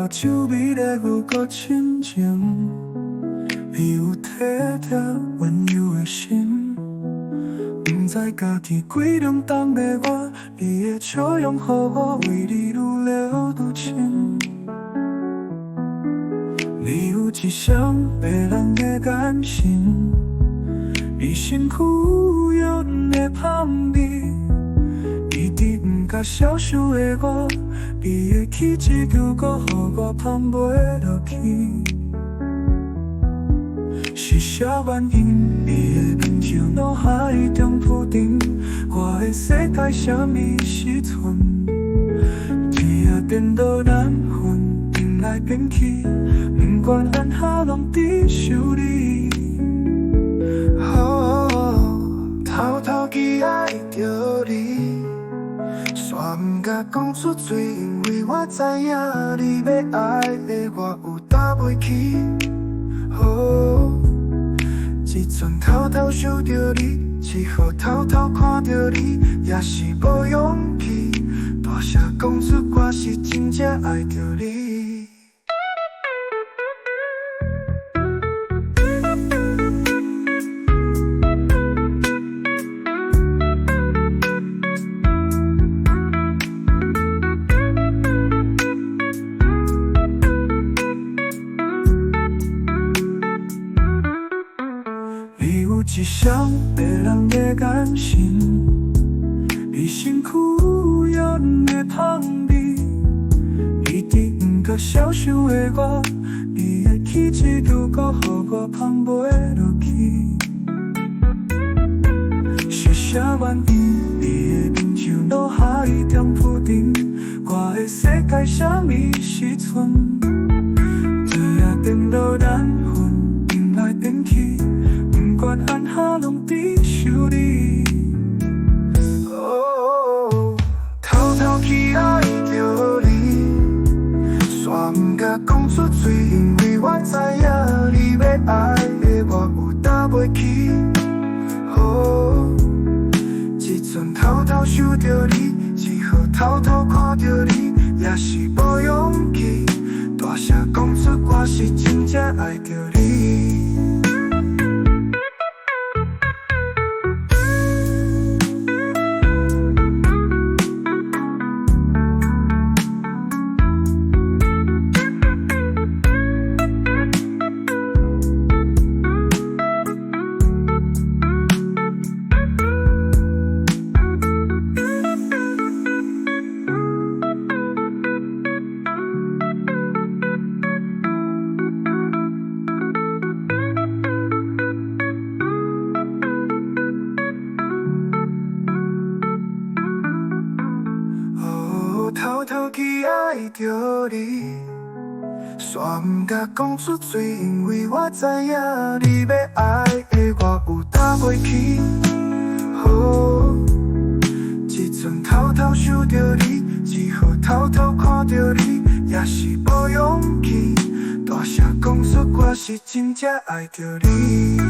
目睭美丽有够深情，你有体贴温柔的心，不知家己几点等待我，你的笑容予我为你愈聊愈深。你有一双迷人的眼神，你身躯有润的香味，一直不敢消失的我，你的气质犹搁予我捧袂落去。是啥原因？你的面像脑海中浮沉，我的世界什么时阵？天啊颠倒难分，变来变去，不管安怎拢伫想你。偷偷记爱着你，煞不敢讲出嘴，因为我知影你要爱的我有搭袂起。一阵偷偷想着你，只好偷偷看着你，也是无勇气大声讲出我是真正爱着你。你有一双迷人的眼神，你身躯有润的香味，一直不敢消失的我，你的气质犹搁予我捧袂落去。是啥原因？你的面像脑海中浮沉，我的世界什么时阵？天啊颠倒难分，变来变去，不管安怎拢伫想你。偷偷去爱着你，煞不敢讲出嘴，因为我知影你要爱的我有搭袂起。一阵偷偷想着你，只好偷偷看着你，也是无勇气大声讲出我是真正爱着你。偷偷去爱着你，煞不敢讲出嘴，因为我知影你要爱的我有搭袂起。一阵偷偷想着你，只好偷偷看着你，也是无勇气大声讲出我是真正爱着你。